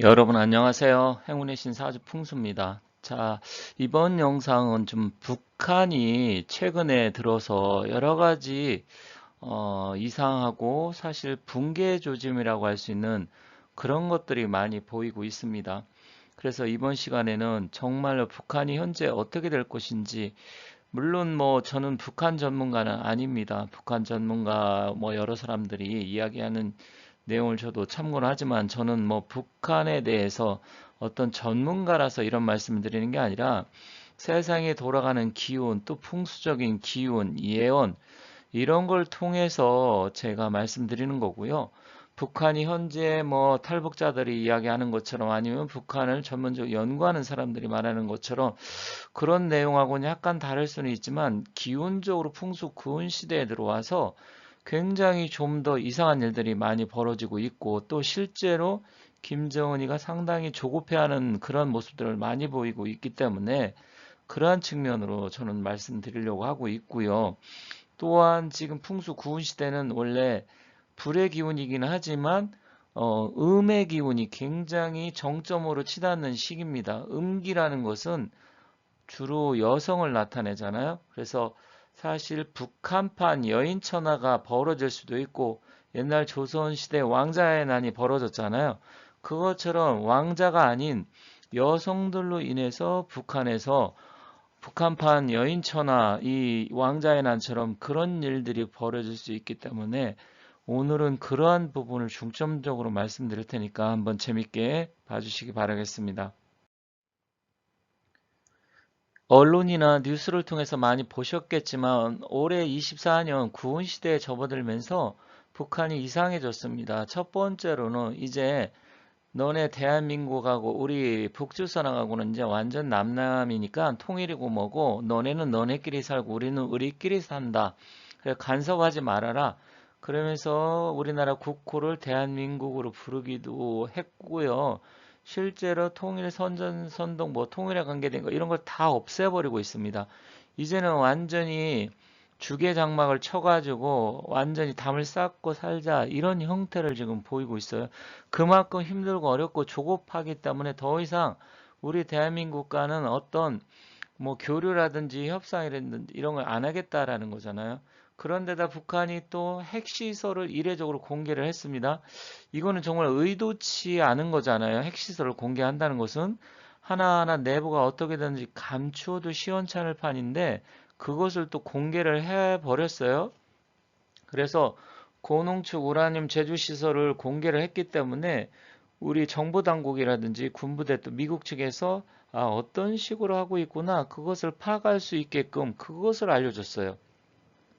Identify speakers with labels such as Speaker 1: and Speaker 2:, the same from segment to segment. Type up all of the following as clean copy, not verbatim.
Speaker 1: 여러분 안녕하세요. 행운의 신사 아주 풍수입니다. 자, 이번 영상은 좀 북한이 최근에 들어서 여러 가지 이상하고 사실 붕괴 조짐이라고 할 수 있는 그런 것들이 많이 보이고 있습니다. 그래서 이번 시간에는 정말로 북한이 현재 어떻게 될 것인지, 물론 뭐 저는 북한 전문가는 아닙니다. 북한 전문가 뭐 여러 사람들이 이야기하는 내용을 저도 참고를 하지만 저는 뭐 북한에 대해서 어떤 전문가라서 이런 말씀을 드리는 게 아니라 세상에 돌아가는 기운, 또 풍수적인 기운, 예언, 이런 걸 통해서 제가 말씀드리는 거고요. 북한이 현재 뭐 탈북자들이 이야기하는 것처럼 아니면 북한을 전문적으로 연구하는 사람들이 말하는 것처럼 그런 내용하고는 약간 다를 수는 있지만 기운적으로 풍수 구은 시대에 들어와서 굉장히 좀 더 이상한 일들이 많이 벌어지고 있고 또 실제로 김정은이가 상당히 조급해하는 그런 모습들을 많이 보이고 있기 때문에 그러한 측면으로 저는 말씀드리려고 하고 있고요. 또한 지금 풍수 구은 시대는 원래 불의 기운이긴 하지만 음의 기운이 굉장히 정점으로 치닫는 시기입니다. 음기라는 것은 주로 여성을 나타내잖아요. 그래서 사실 북한판 여인천하가 벌어질 수도 있고 옛날 조선시대 왕자의 난이 벌어졌잖아요. 그것처럼 왕자가 아닌 여성들로 인해서 북한에서 북한판 여인천하 이 왕자의 난처럼 그런 일들이 벌어질 수 있기 때문에 오늘은 그러한 부분을 중점적으로 말씀드릴 테니까 한번 재밌게 봐주시기 바라겠습니다. 언론이나 뉴스를 통해서 많이 보셨겠지만 올해 24년 구은 시대에 접어들면서 북한이 이상해졌습니다. 첫 번째로는 이제 너네 대한민국하고 우리 북조선하고는 이제 완전 남남이니까 통일이고 뭐고 너네는 너네끼리 살고 우리는 우리끼리 산다. 그래 간섭하지 말아라. 그러면서 우리나라 국호를 대한민국으로 부르기도 했고요. 실제로 통일 선전 선동 뭐 통일에 관계된 거 이런 걸 다 없애버리고 있습니다. 이제는 완전히 주계 장막을 쳐가지고 완전히 담을 쌓고 살자 이런 형태를 지금 보이고 있어요. 그만큼 힘들고 어렵고 조급하기 때문에 더 이상 우리 대한민국과는 어떤 뭐 교류라든지 협상이라든지 이런 걸 안 하겠다라는 거잖아요. 그런데다 북한이 또 핵시설을 이례적으로 공개를 했습니다. 이거는 정말 의도치 않은 거잖아요. 핵시설을 공개한다는 것은 하나하나 내부가 어떻게 되는지 감추어도 시원찮을 판인데 그것을 또 공개를 해버렸어요. 그래서 고농축 우라늄 제조 시설을 공개를 했기 때문에 우리 정보 당국이라든지 군부대 또 미국 측에서 어떤 식으로 하고 있구나 그것을 파악할 수 있게끔 그것을 알려줬어요.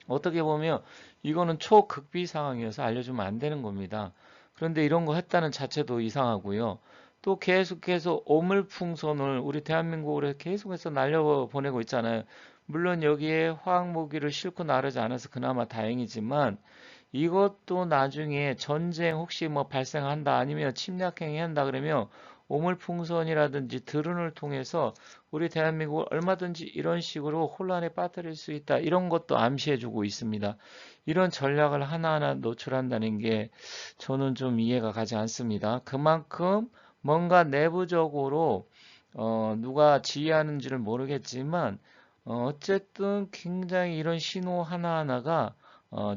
Speaker 1: 어떻게 보면 이거는 초극비 상황이어서 알려주면 안 되는 겁니다. 그런데 이런 거 했다는 자체도 이상하고요. 또 계속해서 오물풍선을 우리 대한민국으로 계속해서 날려보내고 있잖아요. 물론 여기에 화학무기를 싣고 나르지 않아서 그나마 다행이지만 이것도 나중에 전쟁 혹시 뭐 발생한다 아니면 침략행위 한다 그러면 오물풍선이라든지 드론을 통해서 우리 대한민국을 얼마든지 이런 식으로 혼란에 빠뜨릴 수 있다. 이런 것도 암시해주고 있습니다. 이런 전략을 하나하나 노출한다는 게 저는 좀 이해가 가지 않습니다. 그만큼 뭔가 내부적으로 누가 지휘하는지를 모르겠지만 어쨌든 굉장히 이런 신호 하나하나가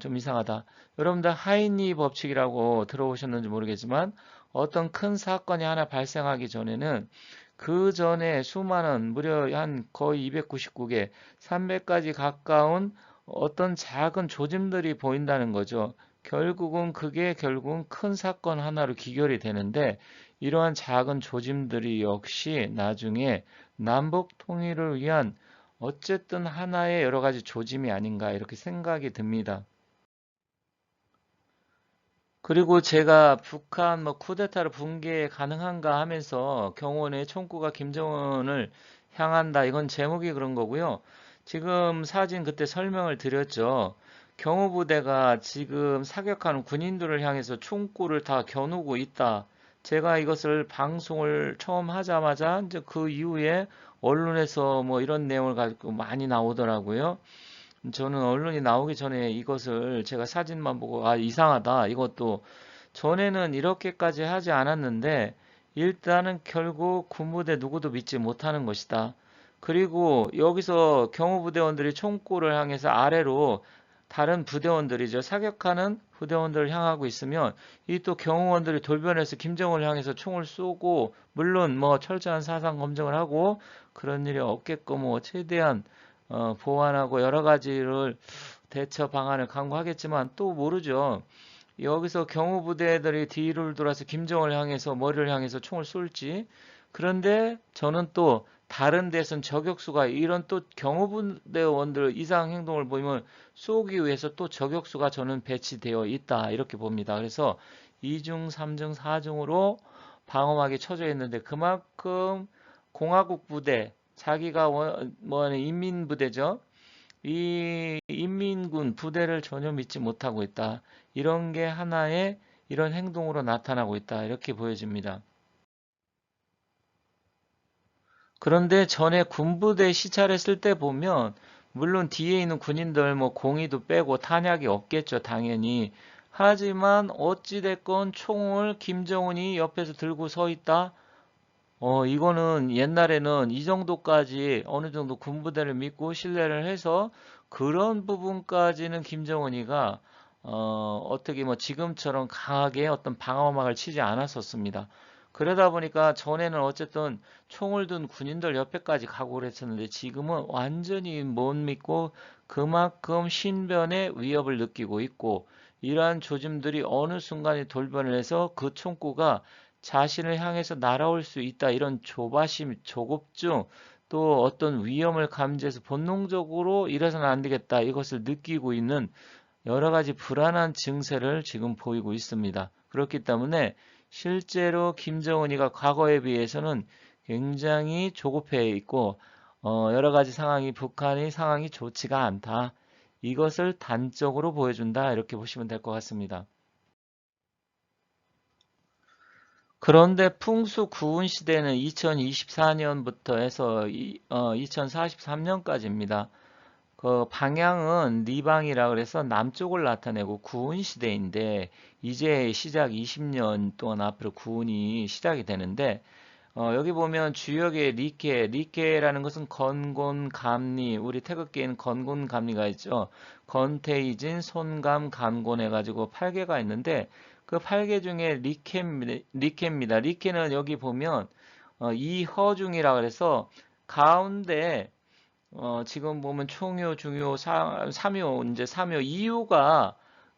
Speaker 1: 좀 이상하다. 여러분들 하이니 법칙이라고 들어보셨는지 모르겠지만 어떤 큰 사건이 하나 발생하기 전에는 그 전에 수많은 무려 한 거의 299개, 300가지 가까운 어떤 작은 조짐들이 보인다는 거죠. 결국은 그게 결국은 큰 사건 하나로 기결이 되는데 이러한 작은 조짐들이 역시 나중에 남북 통일을 위한 어쨌든 하나의 여러 가지 조짐이 아닌가 이렇게 생각이 듭니다. 그리고 제가 북한 뭐 쿠데타를 붕괴 가능한가 하면서 경호원의 총구가 김정은을 향한다. 이건 제목이 그런 거고요. 지금 사진 그때 설명을 드렸죠. 경호부대가 지금 사격하는 군인들을 향해서 총구를 다 겨누고 있다. 제가 이것을 방송을 처음 하자마자 이제 그 이후에 언론에서 뭐 이런 내용을 가지고 많이 나오더라고요. 저는 언론이 나오기 전에 이것을 제가 사진만 보고 이상하다. 이것도 전에는 이렇게까지 하지 않았는데 일단은 결국 군부대 누구도 믿지 못하는 것이다. 그리고 여기서 경호부대원들이 총구를 향해서 아래로 다른 부대원들이죠. 사격하는 부대원들을 향하고 있으면 이 또 경호원들이 돌변해서 김정은을 향해서 총을 쏘고, 물론 뭐 철저한 사상 검증을 하고 그런 일이 없게끔 뭐 최대한 보완하고 여러 가지를 대처 방안을 강구하겠지만 또 모르죠. 여기서 경호부대들이 뒤를 돌아서 김정은을 향해서 머리를 향해서 총을 쏠지. 그런데 저는 또 다른 데선 저격수가 이런 또 경호부대원들 이상 행동을 보이면 쏘기 위해서 또 저격수가 저는 배치되어 있다 이렇게 봅니다. 그래서 2중, 3중, 4중으로 방어막이 쳐져 있는데 그만큼 공화국 부대, 자기가 뭐 인민부대죠. 이 인민군 부대를 전혀 믿지 못하고 있다. 이런 게 하나의 이런 행동으로 나타나고 있다. 이렇게 보여집니다. 그런데 전에 군부대 시찰을 쓸 때 보면 물론 뒤에 있는 군인들 뭐 공의도 빼고 탄약이 없겠죠. 당연히. 하지만 어찌됐건 총을 김정은이 옆에서 들고 서 있다. 이거는 옛날에는 이 정도까지 어느 정도 군부대를 믿고 신뢰를 해서 그런 부분까지는 김정은이가 어떻게 뭐 지금처럼 강하게 어떤 방어막을 치지 않았었습니다. 그러다 보니까 전에는 어쨌든 총을 든 군인들 옆에까지 가고 그랬었는데 지금은 완전히 못 믿고 그만큼 신변의 위협을 느끼고 있고 이러한 조짐들이 어느 순간에 돌변을 해서 그 총구가 자신을 향해서 날아올 수 있다. 이런 조바심, 조급증, 또 어떤 위험을 감지해서 본능적으로 이래서는 안 되겠다. 이것을 느끼고 있는 여러 가지 불안한 증세를 지금 보이고 있습니다. 그렇기 때문에 실제로 김정은이가 과거에 비해서는 굉장히 조급해 있고 여러 가지 상황이 북한의 상황이 좋지가 않다. 이것을 단적으로 보여준다. 이렇게 보시면 될 것 같습니다. 그런데 풍수 구은 시대는 2024년부터 해서 2043년까지입니다. 그 방향은 리방이라 그래서 남쪽을 나타내고 구은 시대인데 이제 시작 20년 동안 앞으로 구은이 시작이 되는데 여기 보면 주역의 리케라는 것은 건곤, 감리, 우리 태극기에는 건곤, 감리가 있죠. 건태이진, 손감, 감곤 해가지고 8개가 있는데 그 8개 중에 리케입니다. 리케는 여기 보면 이허중이라 그래서 가운데 지금 보면 총요, 중요, 삼요, 이제 삼요, 이요가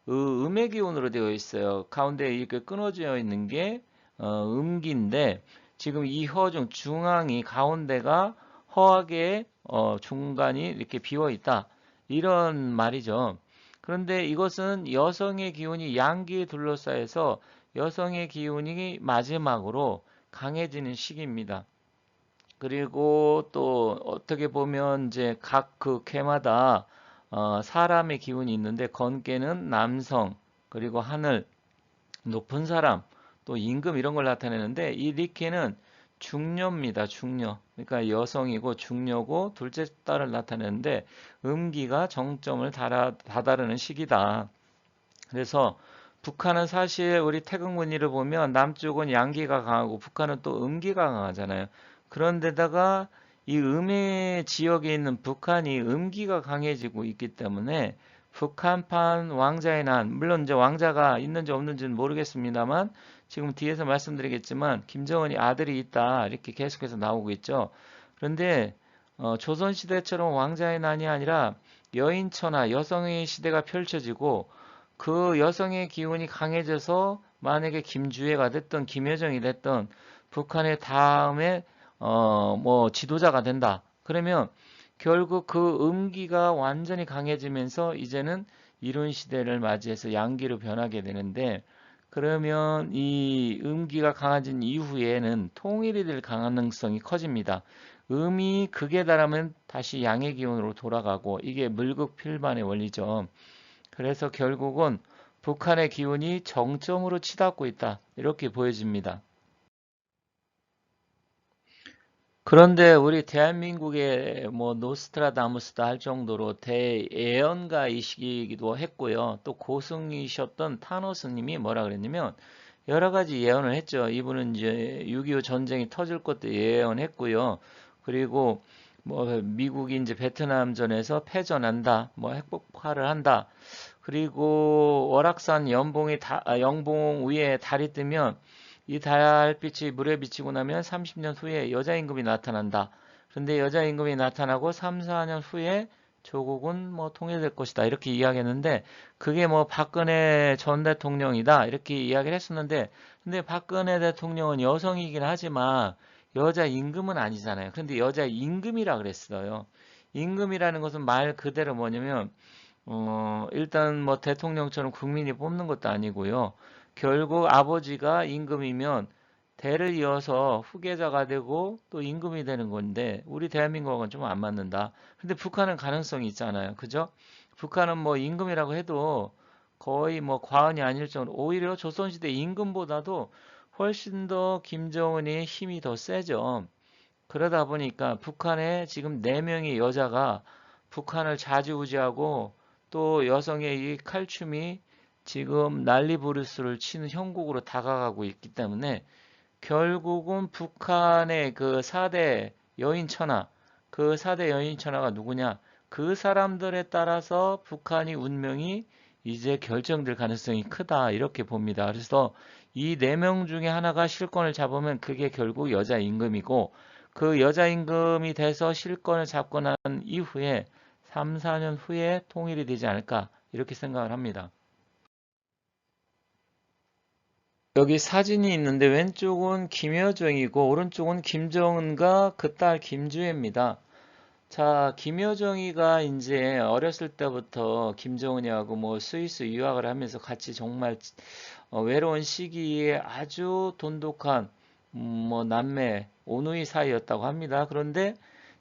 Speaker 1: 음의 기운으로 되어 있어요. 가운데 이렇게 끊어져 있는 게 음기인데 지금 이 허중 중앙이 가운데가 허하게 중간이 이렇게 비어 있다. 이런 말이죠. 그런데 이것은 여성의 기운이 양기에 둘러싸여서 여성의 기운이 마지막으로 강해지는 시기입니다. 그리고 또 어떻게 보면 이제 각 그 쾌마다 사람의 기운이 있는데 건께는 남성 그리고 하늘 높은 사람 또 임금 이런 걸 나타내는데 이 리케는 중녀입니다. 중녀. 그러니까 여성이고 중녀고 둘째 딸을 나타내는데 음기가 정점을 다다르는 시기다. 그래서 북한은 사실 우리 태극무늬를 보면 남쪽은 양기가 강하고 북한은 또 음기가 강하잖아요. 그런데다가 이 음의 지역에 있는 북한이 음기가 강해지고 있기 때문에 북한판 왕자의 난, 물론 이제 왕자가 있는지 없는지는 모르겠습니다만 지금 뒤에서 말씀드리겠지만 김정은이 아들이 있다 이렇게 계속해서 나오고 있죠. 그런데 조선시대처럼 왕자의 난이 아니라 여인천하 여성의 시대가 펼쳐지고 그 여성의 기운이 강해져서 만약에 김주애가 됐던 김여정이 됐던 북한의 다음에 뭐 지도자가 된다. 그러면 결국 그 음기가 완전히 강해지면서 이제는 이룬 시대를 맞이해서 양기로 변하게 되는데 그러면 이 음기가 강해진 이후에는 통일이 될 가능성이 커집니다. 음이 극에 달하면 다시 양의 기운으로 돌아가고 이게 물극필반의 원리죠. 그래서 결국은 북한의 기운이 정점으로 치닫고 있다. 이렇게 보여집니다. 그런데 우리 대한민국의 뭐 노스트라다무스다 할 정도로 대예언가이시기도 했고요. 또 고승이셨던 타노스님이 뭐라 그랬냐면 여러 가지 예언을 했죠. 이분은 이제 6.25 전쟁이 터질 것도 예언했고요. 그리고 뭐 미국이 이제 베트남전에서 패전한다, 뭐 핵폭발을 한다. 그리고 월악산 영봉 위에 달이 뜨면 이 달빛이 물에 비치고 나면 30년 후에 여자 임금이 나타난다. 그런데 여자 임금이 나타나고 3, 4년 후에 조국은 뭐 통일될 것이다. 이렇게 이야기했는데 그게 뭐 박근혜 전 대통령이다. 이렇게 이야기를 했었는데 근데 박근혜 대통령은 여성이긴 하지만 여자 임금은 아니잖아요. 그런데 여자 임금이라 그랬어요. 임금이라는 것은 말 그대로 뭐냐면 일단 뭐 대통령처럼 국민이 뽑는 것도 아니고요. 결국 아버지가 임금이면 대를 이어서 후계자가 되고 또 임금이 되는 건데 우리 대한민국하고는 좀 안 맞는다. 근데 북한은 가능성이 있잖아요. 그죠? 북한은 뭐 임금이라고 해도 거의 뭐 과언이 아닐 정도로 오히려 조선시대 임금보다도 훨씬 더 김정은이 힘이 더 세죠. 그러다 보니까 북한에 지금 4명의 여자가 북한을 좌지우지하고 또 여성의 이 칼춤이 지금 난리부르스를 치는 형국으로 다가가고 있기 때문에 결국은 북한의 그 4대 여인천하, 그 4대 여인천하가 누구냐? 그 사람들에 따라서 북한이 운명이 이제 결정될 가능성이 크다. 이렇게 봅니다. 그래서 이 4명 중에 하나가 실권을 잡으면 그게 결국 여자 임금이고 그 여자 임금이 돼서 실권을 잡고 난 이후에 3, 4년 후에 통일이 되지 않을까 이렇게 생각을 합니다. 여기 사진이 있는데 왼쪽은 김여정이고 오른쪽은 김정은과 그 딸 김주혜입니다. 자, 김여정이가 이제 어렸을 때부터 김정은이하고 뭐 스위스 유학을 하면서 같이 정말 외로운 시기에 아주 돈독한 뭐 남매 오누이 사이였다고 합니다. 그런데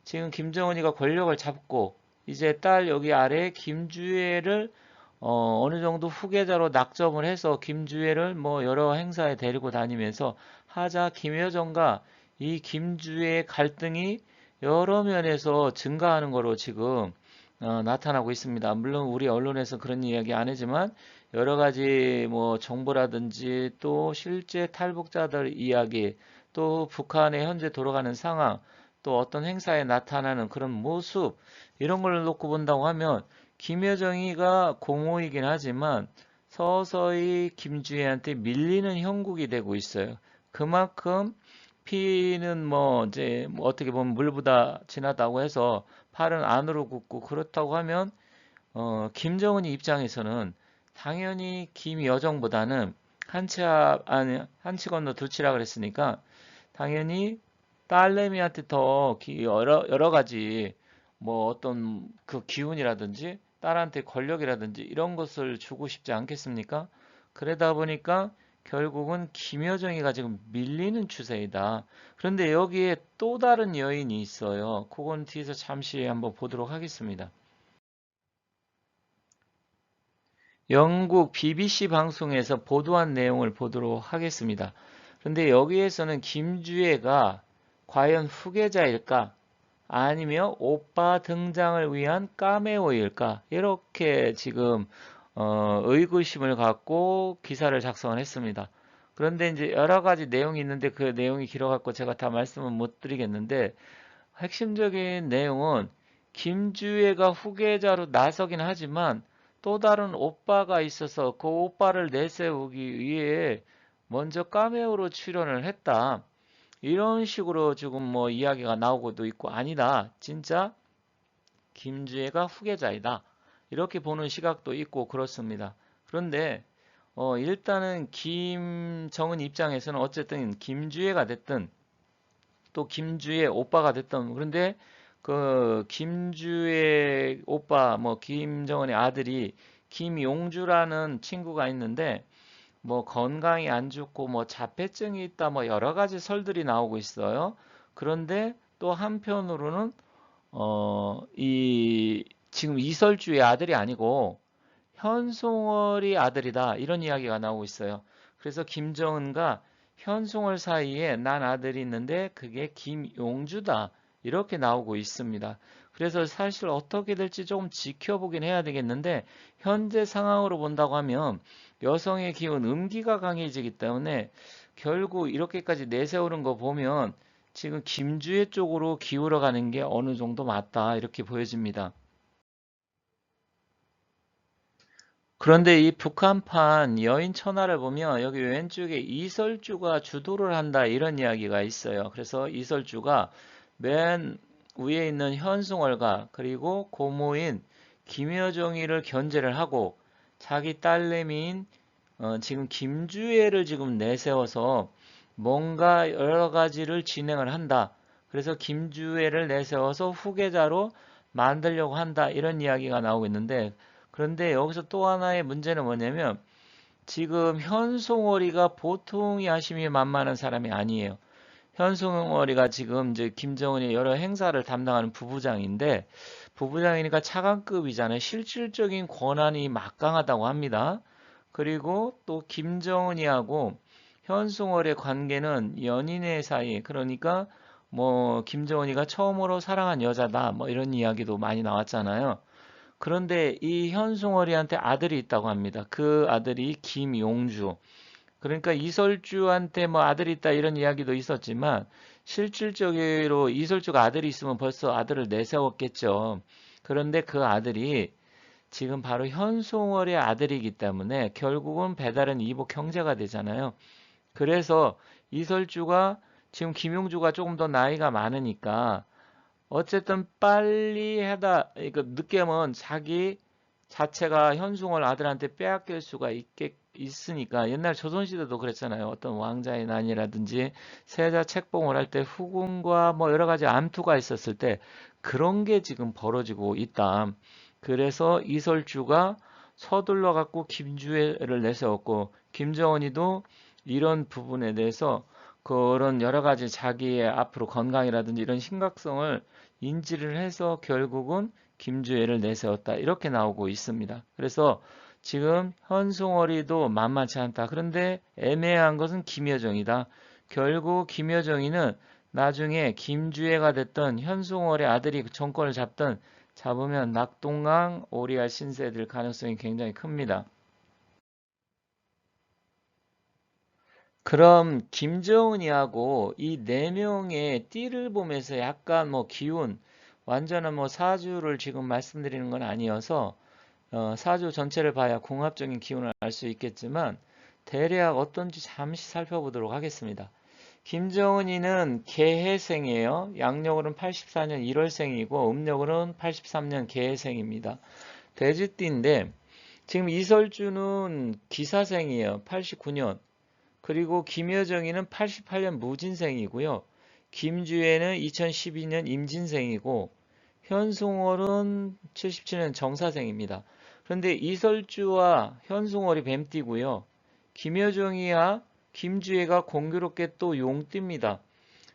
Speaker 1: 지금 김정은이가 권력을 잡고 이제 딸 여기 아래에 김주혜를 어느 정도 후계자로 낙점을 해서 김주혜를 뭐 여러 행사에 데리고 다니면서 하자 김여정과 이 김주혜의 갈등이 여러 면에서 증가하는 거로 지금 나타나고 있습니다. 물론 우리 언론에서 그런 이야기 안 하지만 여러 가지 뭐 정보라든지 또 실제 탈북자들 이야기 또 북한의 현재 돌아가는 상황 또 어떤 행사에 나타나는 그런 모습 이런 걸 놓고 본다고 하면 김여정이가 공호이긴 하지만 서서히 김주희한테 밀리는 형국이 되고 있어요. 그만큼 피는 뭐 이제 뭐 어떻게 보면 물보다 진하다고 해서 팔은 안으로 굽고 그렇다고 하면 김정은이 입장에서는 당연히 김여정보다는 아니 한치 건너 두치라 그랬으니까 당연히 딸내미한테 더 여러 가지 뭐 어떤 그 기운이라든지 딸한테 권력이라든지 이런 것을 주고 싶지 않겠습니까? 그러다 보니까 결국은 김여정이가 지금 밀리는 추세이다. 그런데 여기에 또 다른 여인이 있어요. 그건 뒤에서 잠시 한번 보도록 하겠습니다. 영국 BBC 방송에서 보도한 내용을 보도록 하겠습니다. 그런데 여기에서는 김주애가 과연 후계자일까? 아니면 오빠 등장을 위한 카메오일까? 이렇게 지금 의구심을 갖고 기사를 작성을 했습니다. 그런데 이제 여러 가지 내용이 있는데 그 내용이 길어갖고 제가 다 말씀은 못 드리겠는데 핵심적인 내용은 김주애가 후계자로 나서긴 하지만 또 다른 오빠가 있어서 그 오빠를 내세우기 위해 먼저 카메오로 출연을 했다. 이런 식으로 지금 뭐 이야기가 나오고도 있고 아니다. 진짜 김주애가 후계자이다. 이렇게 보는 시각도 있고 그렇습니다. 그런데 일단은 김정은 입장에서는 어쨌든 김주애가 됐든 또 김주애 오빠가 됐던 그런데 그 김주애 오빠 뭐 김정은의 아들이 김용주라는 친구가 있는데 뭐 건강이 안 좋고 뭐 자폐증이 있다 뭐 여러 가지 설들이 나오고 있어요. 그런데 또 한편으로는 이 지금 이설주의 아들이 아니고 현송월이 아들이다 이런 이야기가 나오고 있어요. 그래서 김정은과 현송월 사이에 난 아들이 있는데 그게 김용주다 이렇게 나오고 있습니다. 그래서 사실 어떻게 될지 조금 지켜보긴 해야 되겠는데 현재 상황으로 본다고 하면 여성의 기운 음기가 강해지기 때문에 결국 이렇게까지 내세우는 거 보면 지금 김주의 쪽으로 기울어 가는 게 어느 정도 맞다 이렇게 보여집니다. 그런데 이 북한판 여인천하를 보면 여기 왼쪽에 이설주가 주도를 한다 이런 이야기가 있어요. 그래서 이설주가 맨 위에 있는 현승월과 그리고 고모인 김여정이를 견제를 하고 자기 딸내미인 지금 김주애를 지금 내세워서 뭔가 여러 가지를 진행을 한다. 그래서 김주애를 내세워서 후계자로 만들려고 한다. 이런 이야기가 나오고 있는데 그런데 여기서 또 하나의 문제는 뭐냐면 지금 현송월이가 보통이 하심이 만만한 사람이 아니에요. 현송월이가 지금 이제 김정은이 여러 행사를 담당하는 부부장인데 부부장이니까 차관급이잖아요. 실질적인 권한이 막강하다고 합니다. 그리고 또 김정은이하고 현송월의 관계는 연인의 사이, 그러니까 뭐 김정은이가 처음으로 사랑한 여자다, 뭐 이런 이야기도 많이 나왔잖아요. 그런데 이 현송월이한테 아들이 있다고 합니다. 그 아들이 김용주. 그러니까 이설주한테 뭐 아들이 있다 이런 이야기도 있었지만 실질적으로 이설주가 아들이 있으면 벌써 아들을 내세웠겠죠. 그런데 그 아들이 지금 바로 현송월의 아들이기 때문에 결국은 배달은 이복 형제가 되잖아요. 그래서 이설주가 지금 김용주가 조금 더 나이가 많으니까 어쨌든 빨리 하다, 그러니까 늦게 하면 자기 자체가 현송월 아들한테 빼앗길 수가 있으니까 옛날 조선시대도 그랬잖아요. 어떤 왕자의 난이라든지 세자 책봉을 할 때 후궁과 뭐 여러 가지 암투가 있었을 때 그런 게 지금 벌어지고 있다. 그래서 이설주가 서둘러 갖고 김주애를 내세웠고 김정은이도 이런 부분에 대해서 그런 여러 가지 자기의 앞으로 건강이라든지 이런 심각성을 인지를 해서 결국은 김주애를 내세웠다. 이렇게 나오고 있습니다. 그래서 지금 현송월이도 만만치 않다. 그런데 애매한 것은 김여정이다. 결국 김여정이는 나중에 김주애가 됐던 현송월의 아들이 정권을 잡으면 낙동강 오리알 신세 될 가능성이 굉장히 큽니다. 그럼 김정은이하고 이 네 명의 띠를 보면서 약간 뭐 기운, 완전한 뭐 사주를 지금 말씀드리는 건 아니어서 사주 전체를 봐야 궁합적인 기운을 알 수 있겠지만 대략 어떤지 잠시 살펴보도록 하겠습니다. 김정은이는 개해생이에요. 양력으로는 84년 1월생이고 음력으로는 83년 개해생입니다. 돼지띠인데 지금 이설주는 기사생이에요. 89년. 그리고 김여정이는 88년 무진생이고요. 김주애는 2012년 임진생이고 현송월은 77년 정사생입니다. 그런데 이설주와 현송월이 뱀띠고요. 김여정이와 김주애가 공교롭게 또 용띠입니다.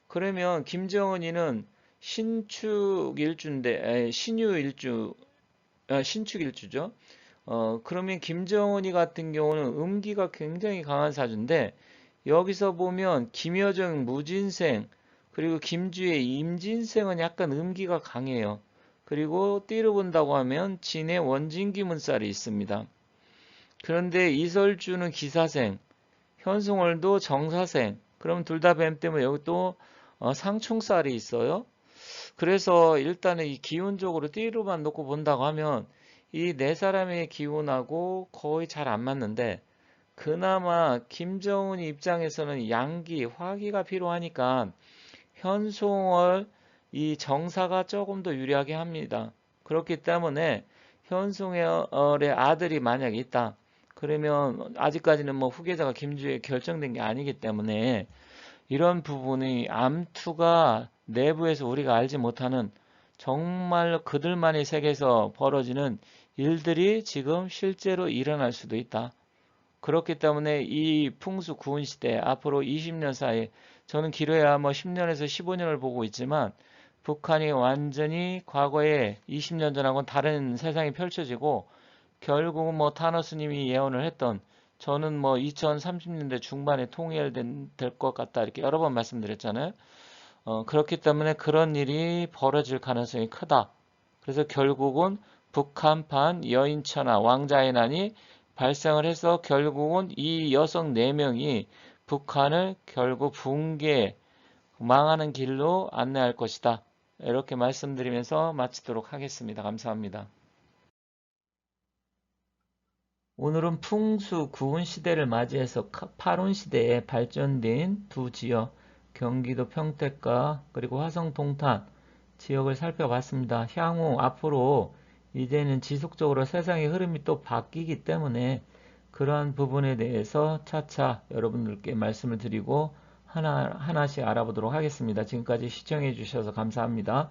Speaker 1: 그러면 김정은이는 신축일주죠. 그러면 김정은이 같은 경우는 음기가 굉장히 강한 사주인데 여기서 보면 김여정 무진생 그리고 김주의 임진생은 약간 음기가 강해요. 그리고 띠를 본다고 하면 진의 원진기문살이 있습니다. 그런데 이설주는 기사생, 현승월도 정사생. 그럼 둘 다 뱀 때문에 여기 또 상충살이 있어요. 그래서 일단은 이 기운적으로 띠로만 놓고 본다고 하면 이 네 사람의 기운하고 거의 잘 안 맞는데 그나마 김정은 입장에서는 양기, 화기가 필요하니까 현송월 이 정사가 조금 더 유리하게 합니다. 그렇기 때문에 현송월의 아들이 만약에 있다. 그러면 아직까지는 뭐 후계자가 김주에 결정된 게 아니기 때문에 이런 부분이 암투가 내부에서 우리가 알지 못하는 정말 그들만의 세계에서 벌어지는 일들이 지금 실제로 일어날 수도 있다. 그렇기 때문에 이 풍수 구은 시대 앞으로 20년 사이 저는 길어야 뭐 10년에서 15년을 보고 있지만 북한이 완전히 과거에 20년 전하고는 다른 세상이 펼쳐지고 결국은 뭐 타너스님이 예언을 했던 저는 뭐 2030년대 중반에 통일될 것 같다 이렇게 여러 번 말씀드렸잖아요. 그렇기 때문에 그런 일이 벌어질 가능성이 크다. 그래서 결국은 북한판 여인천하 왕자의 난이 발생을 해서 결국은 이 여성 4명이 북한을 결국 붕괴, 망하는 길로 안내할 것이다. 이렇게 말씀드리면서 마치도록 하겠습니다. 감사합니다. 오늘은 풍수 구은 시대를 맞이해서 파룬 시대에 발전된 두 지역, 경기도 평택과 그리고 화성 동탄 지역을 살펴봤습니다. 향후 앞으로 이제는 지속적으로 세상의 흐름이 또 바뀌기 때문에 그러한 부분에 대해서 차차 여러분들께 말씀을 드리고 하나씩 알아보도록 하겠습니다. 지금까지 시청해 주셔서 감사합니다.